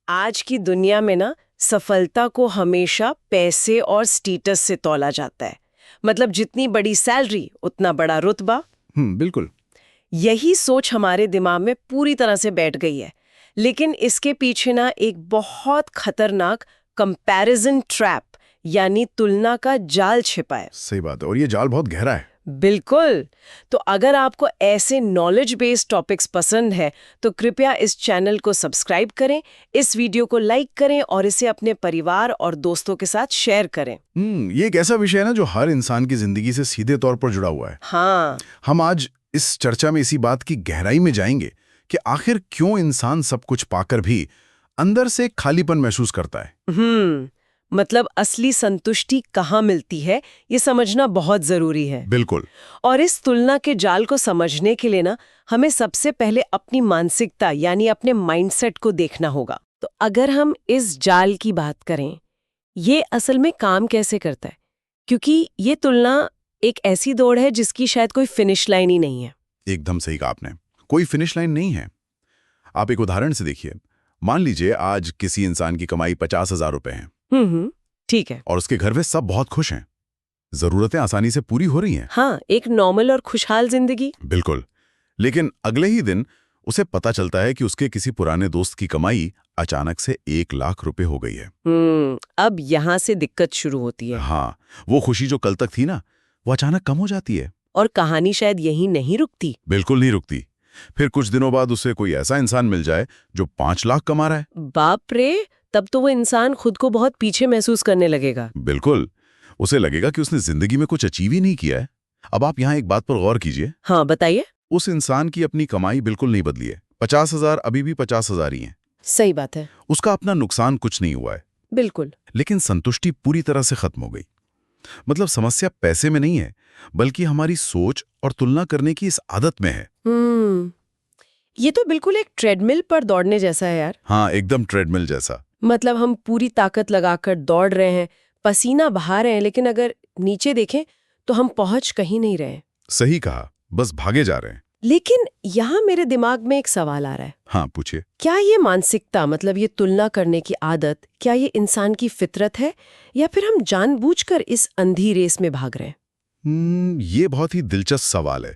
आज की दुनिया में ना सफलता को हमेशा पैसे और स्टेटस से तौला जाता है। मतलब जितनी बड़ी सैलरी उतना बड़ा रुतबा। बिल्कुल। यही सोच हमारे दिमाग में पूरी तरह से बैठ गई है। लेकिन इसके पीछे ना एक बहुत खतरनाक कंपैरिजन ट्रैप यानी तुलना का जाल छिपा है। सही बात है, और ये जाल बहुत गहरा है। बिल्कुल। तो अगर आपको ऐसे नॉलेज बेस्ड टॉपिक्स पसंद है तो कृपया इस चैनल को सब्सक्राइब करें, इस वीडियो को लाइक करें और इसे अपने परिवार और दोस्तों के साथ शेयर करें। ये एक ऐसा विषय है ना जो हर इंसान की जिंदगी से सीधे तौर पर जुड़ा हुआ है। हाँ, हम आज इस चर्चा में इसी बात की गहराई में जाएंगे कि आखिर क्यों इंसान सब कुछ पाकर भी अंदर से खालीपन महसूस करता है। मतलब असली संतुष्टि कहाँ मिलती है, ये समझना बहुत जरूरी है। बिल्कुल। और इस तुलना के जाल को समझने के लिए ना हमें सबसे पहले अपनी मानसिकता यानी अपने माइंडसेट को देखना होगा। तो अगर हम इस जाल की बात करें, ये असल में काम कैसे करता है? क्योंकि ये तुलना एक ऐसी दौड़ है जिसकी शायद कोई फिनिश लाइन ही नहीं है। एकदम सही कहा आपने, कोई फिनिश लाइन नहीं है। आप एक उदाहरण से देखिए। मान लीजिए आज किसी इंसान की कमाई 50,000 रुपए है। ठीक है। और उसके घर में सब बहुत खुश हैं, जरूरतें आसानी से पूरी हो रही हैं। हाँ, एक नॉर्मल और खुशहाल जिंदगी। बिल्कुल। लेकिन अगले ही दिन उसे पता चलता है कि उसके किसी पुराने दोस्त की कमाई अचानक से 1,00,000 रुपए हो गई है। अब यहाँ से दिक्कत शुरू होती है। हाँ, वो खुशी जो कल तक थी ना, वो अचानक कम हो जाती है। और कहानी शायद यहीं नहीं रुकती। बिल्कुल नहीं रुकती। फिर कुछ दिनों बाद उसे कोई ऐसा इंसान मिल जाए जो 5,00,000 कमा रहा है। बाप रे, तब तो वो इंसान खुद को बहुत पीछे महसूस करने लगेगा। बिल्कुल। उसे लगेगा कि उसने जिंदगी में कुछ अचीव ही नहीं किया है। अब आप यहाँ एक बात पर गौर कीजिए। हाँ, बताइए। उस इंसान की अपनी कमाई बिल्कुल नहीं बदली है। 50,000 अभी भी 50,000 ही हैं। सही बात है। उसका अपना नुकसान कुछ नहीं हुआ है। बिल्कुल। लेकिन संतुष्टि पूरी तरह से खत्म हो गई। मतलब समस्या पैसे में नहीं है, बल्कि हमारी सोच और तुलना करने की इस आदत में है। ये तो बिल्कुल एक ट्रेडमिल पर दौड़ने जैसा है यार। हाँ, एकदम ट्रेडमिल जैसा। मतलब हम पूरी ताकत लगाकर दौड़ रहे हैं, पसीना बहा रहे हैं, लेकिन अगर नीचे देखें तो हम पहुंच कहीं नहीं रहे। सही कहा, बस भागे जा रहे हैं। लेकिन यहाँ मेरे दिमाग में एक सवाल आ रहा है। हाँ, पूछिए। क्या ये मानसिकता, मतलब ये तुलना करने की आदत, क्या ये इंसान की फितरत है या फिर हम जानबूझकर इस अंधी रेस में भाग रहे हैं? ये बहुत ही दिलचस्प सवाल है।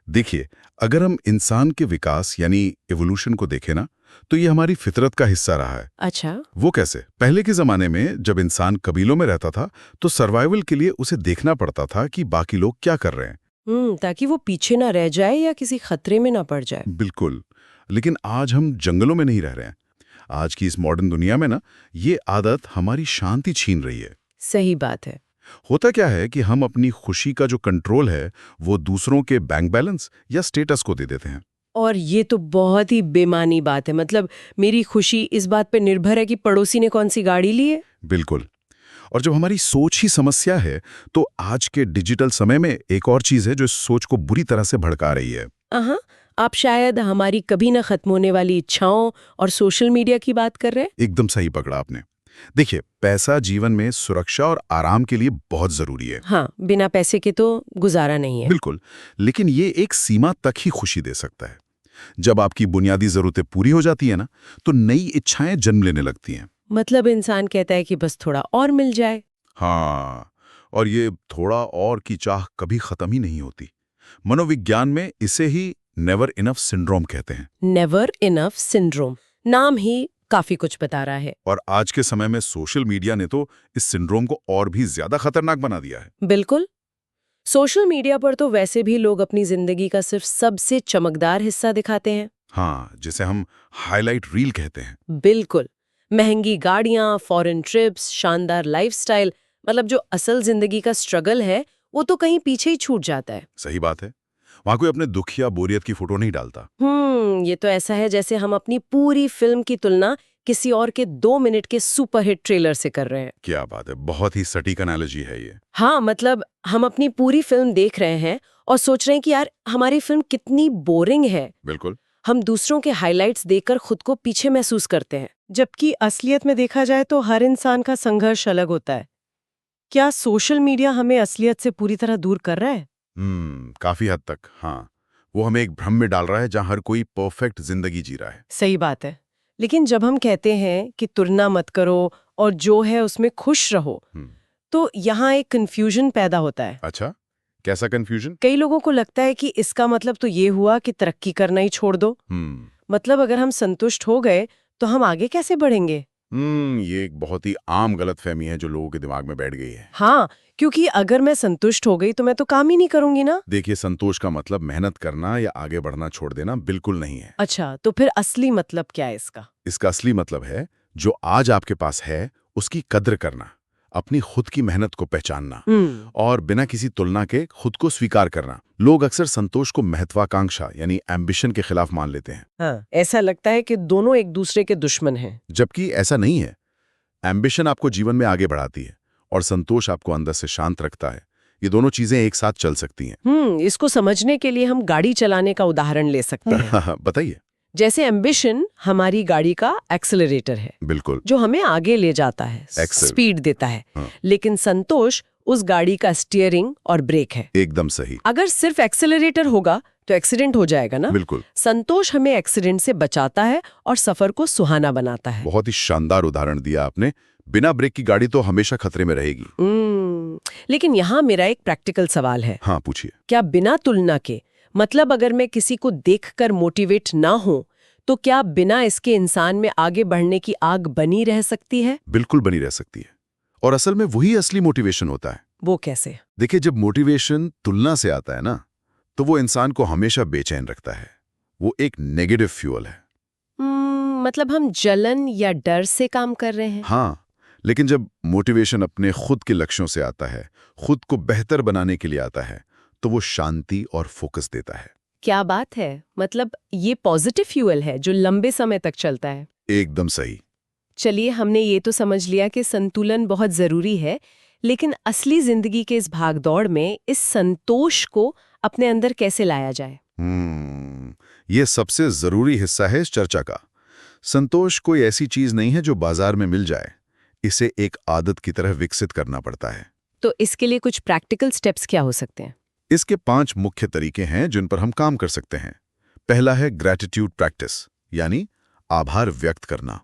देखिए, अगर हम इंसान के विकास यानी एवोल्यूशन को देखें ना, तो ये हमारी फितरत का हिस्सा रहा है। अच्छा। वो कैसे? पहले के जमाने में जब इंसान कबीलों में रहता था, तो सर्वाइवल के लिए उसे देखना पड़ता था कि बाकी लोग क्या कर रहे हैं। ताकि वो पीछे ना रह जाए या किसी खतरे में ना पड़ जाए। बिल्कुल। लेकिन आज हम जंगलों में नहीं रह रहे हैं। आज की इस मॉडर्न दुनिया में ना, ये आदत हमारी शांति छीन रही है। सही बात है। होता क्या है कि हम अपनी खुशी का जो कंट्रोल है, वो दूसरों के बैंक बैलेंस या स्टेटस को दे देते हैं। और ये तो बहुत ही बेमानी बात है। मतलब मेरी खुशी इस बात पे निर्भर है कि पड़ोसी ने कौन सी गाड़ी ली है। बिल्कुल। और जब हमारी सोच ही समस्या है, तो आज के डिजिटल समय में एक और चीज है जो इस सोच को बुरी तरह से भड़का रही है। आप शायद हमारी कभी न खत्म होने वाली इच्छाओं और सोशल मीडिया की बात कर रहे हैं। एकदम सही पकड़ा आपने। देखिए, पैसा जीवन में सुरक्षा और आराम के लिए बहुत जरूरी है। हाँ, बिना पैसे के तो गुजारा नहीं है। बिल्कुल। लेकिन ये एक सीमा तक ही खुशी दे सकता है। जब आपकी बुनियादी जरूरतें पूरी हो जाती है ना, तो नई इच्छाएं जन्म लेने लगती हैं। मतलब इंसान कहता है कि बस थोड़ा और मिल जाए। हाँ, और ये थोड़ा और की चाह कभी खत्म ही नहीं होती। मनोविज्ञान में इसे ही नेवर इनफ सिंड्रोम कहते हैं। नेवर इनफ सिंड्रोम, नाम ही काफी कुछ बता रहा है। और आज के समय में सोशल मीडिया ने तो इस सिंड्रोम को और भी ज्यादा खतरनाक बना दिया है। बिल्कुल। सोशल मीडिया पर तो वैसे भी लोग अपनी जिंदगी का सिर्फ सबसे चमकदार हिस्सा दिखाते हैं। हाँ, जिसे हम हाईलाइट रील कहते हैं। बिल्कुल। महंगी गाड़ियां, फॉरेन ट्रिप्स, शानदार लाइफस्टाइल, मतलब जो असल जिंदगी का स्ट्रगल है वो तो कहीं पीछे ही छूट जाता है। सही बात है। वहां कोई अपने दुख या बोरियत की फोटो नहीं डालता। ये तो ऐसा है जैसे हम अपनी पूरी फिल्म की तुलना किसी और के 2 मिनट के सुपरहिट ट्रेलर से कर रहे हैं। क्या बात है, बहुत ही सटीक एनालॉजी है ये। हाँ, मतलब हम अपनी पूरी फिल्म देख रहे हैं और सोच रहे हैं कि यार हमारी फिल्म कितनी बोरिंग है। बिल्कुल। हम दूसरों के हाइलाइट्स देखकर खुद को पीछे महसूस करते हैं, जबकि असलियत में देखा जाए तो हर इंसान का संघर्ष अलग होता है। क्या सोशल मीडिया हमें असलियत से पूरी तरह दूर कर रहा है? काफी हद तक हाँ। वो हमें एक भ्रम में डाल रहा है जहां हर कोई परफेक्ट जिंदगी जी रहा है। सही बात है। लेकिन जब हम कहते हैं कि तुलना मत करो और जो है उसमें खुश रहो, तो यहाँ एक कंफ्यूजन पैदा होता है। अच्छा, कैसा कंफ्यूजन? कई लोगों को लगता है कि इसका मतलब तो ये हुआ कि तरक्की करना ही छोड़ दो। मतलब अगर हम संतुष्ट हो गए तो हम आगे कैसे बढ़ेंगे? ये एक बहुत ही आम गलतफहमी है जो लोगों के दिमाग में बैठ गई है। हाँ, क्योंकि अगर मैं संतुष्ट हो गई तो मैं तो काम ही नहीं करूंगी ना। देखिए, संतोष का मतलब मेहनत करना या आगे बढ़ना छोड़ देना बिल्कुल नहीं है। अच्छा, तो फिर असली मतलब क्या है इसका? इसका असली मतलब है जो आज आपके पास है उसकी कद्र करना, अपनी खुद की मेहनत को पहचानना और बिना किसी तुलना के खुद को स्वीकार करना। लोग अक्सर संतोष को महत्वाकांक्षा यानी एम्बिशन के खिलाफ मान लेते हैं। हाँ, ऐसा लगता है कि दोनों एक दूसरे के दुश्मन हैं। जबकि ऐसा नहीं है। एम्बिशन आपको जीवन में आगे बढ़ाती है और संतोष आपको अंदर से शांत रखता है। ये दोनों चीजें एक साथ चल सकती हैं। इसको समझने के लिए हम गाड़ी चलाने का उदाहरण ले सकते हैं। बताइए। जैसे एम्बिशन हमारी गाड़ी का एक्सेलरेटर है, बिल्कुल, जो हमें आगे ले जाता है, स्पीड देता है। लेकिन संतोष उस गाड़ी का स्टीयरिंग और ब्रेक है। एकदम सही। अगर सिर्फ एक्सेलरेटर होगा तो एक्सीडेंट हो जाएगा ना। बिल्कुल। संतोष हमें एक्सीडेंट से बचाता है और सफर को सुहाना बनाता है। बहुत ही शानदार उदाहरण दिया आपने। बिना ब्रेक की गाड़ी तो हमेशा खतरे में रहेगी। लेकिन यहाँ मेरा एक प्रैक्टिकल सवाल है। हाँ, पूछिए। क्या बिना तुलना के, मतलब अगर मैं किसी को देखकर मोटिवेट ना हो, तो क्या बिना इसके इंसान में आगे बढ़ने की आग बनी रह सकती है? बिल्कुल बनी रह सकती है। और असल में वही असली मोटिवेशन होता है। वो कैसे? देखिए, जब मोटिवेशन तुलना से आता है ना, तो वो इंसान को हमेशा बेचैन रखता है। वो एक नेगेटिव फ्यूल है। मतलब हम जलन या डर से काम कर रहे हैं। हाँ, लेकिन जब मोटिवेशन अपने खुद के लक्ष्यों से आता है, खुद को बेहतर बनाने के लिए आता है, तो वो शांति और फोकस देता है। क्या बात है! मतलब ये पॉजिटिव फ्यूल है जो लंबे समय तक चलता है। एकदम सही। चलिए, हमने ये तो समझ लिया कि संतुलन बहुत जरूरी है, लेकिन असली जिंदगी के इस भागदौड़ में इस संतोष को अपने अंदर कैसे लाया जाए? ये सबसे जरूरी हिस्सा है इस चर्चा का। संतोष कोई ऐसी चीज नहीं है जो बाजार में मिल जाए। इसे एक आदत की तरह विकसित करना पड़ता है। तो इसके लिए कुछ प्रैक्टिकल स्टेप्स क्या हो सकते हैं? इसके 5 मुख्य तरीके हैं जिन पर हम काम कर सकते हैं। पहला है ग्रैटिट्यूड प्रैक्टिस, यानी आभार व्यक्त करना।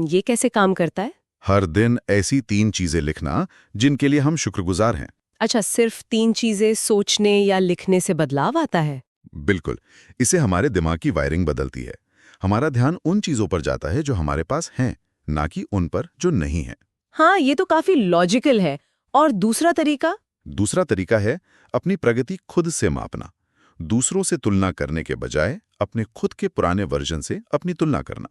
ये कैसे काम करता है? हर दिन ऐसी 3 चीजें लिखना जिनके लिए हम शुक्रगुजार हैं। अच्छा, सिर्फ 3 चीजें सोचने या लिखने से बदलाव आता है? बिल्कुल। इसे हमारे दिमाग की वायरिंग बदलती है। हमारा ध्यान उन चीजों पर जाता है जो हमारे पास हैं, ना कि उन पर जो नहीं है। हाँ, ये तो काफी लॉजिकल है। और दूसरा तरीका? दूसरा तरीका है अपनी प्रगति खुद से मापना। दूसरों से तुलना करने के बजाय अपने खुद के पुराने वर्जन से अपनी तुलना करना।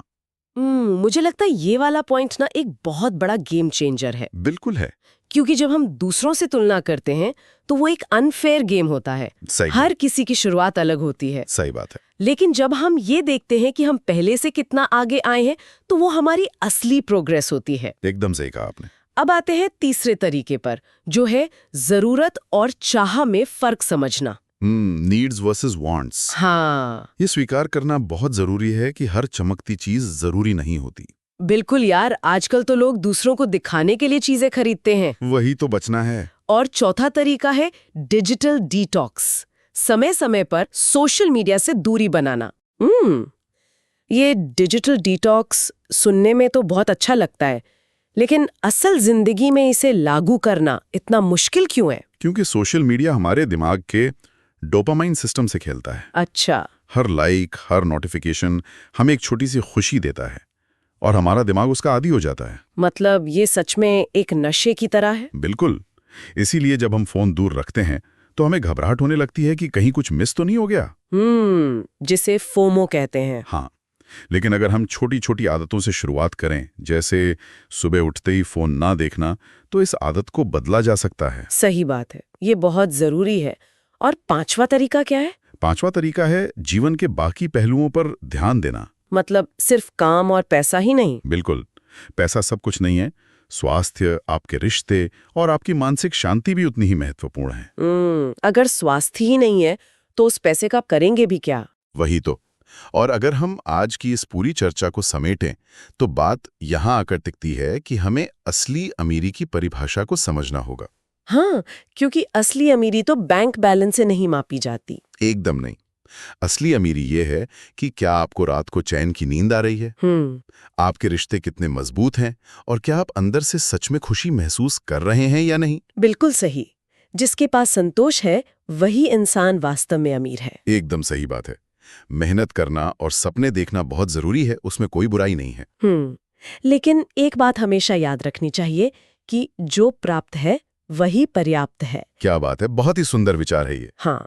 मुझे लगता है ये वाला पॉइंट ना एक बहुत बड़ा गेम चेंजर है। बिल्कुल है। क्योंकि जब हम दूसरों से तुलना करते हैं तो वो एक अनफेयर गेम होता है। हर किसी की शुरुआत अलग होती है। सही बात है। लेकिन जब हम ये देखते हैं कि हम पहले से कितना आगे आए हैं, तो वो हमारी असली प्रोग्रेस होती है। एकदम सही कहा आपने। अब आते हैं तीसरे तरीके पर, जो है जरूरत और चाह में फर्क समझना। Needs versus wants. हाँ, ये स्वीकार करना बहुत जरूरी है कि हर चमकती चीज जरूरी नहीं होती। बिल्कुल यार, आजकल तो लोग दूसरों को दिखाने के लिए चीजें खरीदते हैं। वही तो बचना है। और चौथा तरीका है डिजिटल डिटॉक्स, समय समय पर सोशल मीडिया से दूरी बनाना। ये डिजिटल डिटॉक्स सुनने में तो बहुत अच्छा लगता है, लेकिन असल जिंदगी में इसे लागू करना इतना मुश्किल क्यों है? क्योंकि सोशल मीडिया हमारे दिमाग के डोपामाइन सिस्टम से खेलता है। अच्छा। हर लाइक, हर नोटिफिकेशन हमें एक छोटी सी खुशी देता है और हमारा दिमाग उसका आदी हो जाता है। मतलब ये सच में एक नशे की तरह है? बिल्कुल। इसीलिए जब हम फोन दूर रखते हैं तो हमें घबराहट होने लगती है कि कहीं कुछ मिस तो नहीं हो गया। जिसे फोमो कहते हैं। हाँ, लेकिन अगर हम छोटी छोटी आदतों से शुरुआत करें, जैसे सुबह उठते ही फोन ना देखना, तो इस आदत को बदला जा सकता है। सही बात है, ये बहुत जरूरी है। और पांचवा तरीका क्या है? पांचवा तरीका है जीवन के बाकी पहलुओं पर ध्यान देना। मतलब सिर्फ काम और पैसा ही नहीं? बिल्कुल। पैसा सब कुछ नहीं है। स्वास्थ्य, आपके रिश्ते और आपकी मानसिक शांति भी उतनी ही महत्वपूर्ण है। अगर स्वास्थ्य ही नहीं है तो उस पैसे का आप करेंगे भी क्या? वही तो। और अगर हम आज की इस पूरी चर्चा को समेटें तो बात यहां आकर टिकती है कि हमें असली अमीरी की परिभाषा को समझना होगा। हाँ, क्योंकि असली अमीरी तो बैंक बैलेंस से नहीं मापी जाती। एकदम नहीं। असली अमीरी ये है कि क्या आपको रात को चैन की नींद आ रही है, आपके रिश्ते कितने मजबूत हैं और क्या आप अंदर से सच में खुशी महसूस कर रहे हैं या नहीं। बिल्कुल सही। जिसके पास संतोष है वही इंसान वास्तव में अमीर है। एकदम सही बात है। मेहनत करना और सपने देखना बहुत जरूरी है, उसमें कोई बुराई नहीं है। लेकिन एक बात हमेशा याद रखनी चाहिए कि जो प्राप्त है वही पर्याप्त है। क्या बात है, बहुत ही सुंदर विचार है ये। हाँ,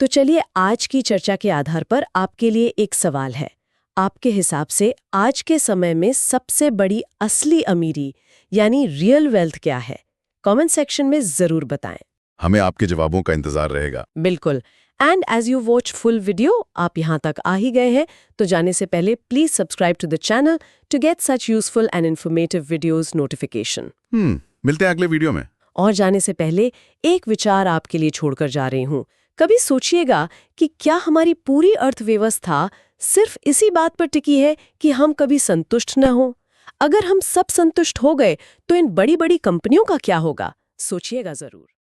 तो चलिए आज की चर्चा के आधार पर आपके लिए एक सवाल है। आपके हिसाब से आज के समय में सबसे बड़ी असली अमीरी यानी रियल वेल्थ क्या है? कमेंट सेक्शन में जरूर बताएं। हमें आपके जवाबों का इंतजार रहेगा। बिल्कुल। And as you watch full video, आप यहाँ तक आ ही गए हैं तो जाने से पहले please subscribe to the channel to get such useful and informative videos notification. मिलते हैं अगले वीडियो में। और जाने से पहले एक विचार आपके लिए छोड़कर जा रही हूँ। कभी सोचिएगा कि क्या हमारी पूरी अर्थव्यवस्था सिर्फ इसी बात पर टिकी है कि हम कभी संतुष्ट न हो? अगर हम सब संतुष्ट हो गए तो इन बड़ी बड़ी कंपनियों का क्या होगा? सोचिएगा जरूर।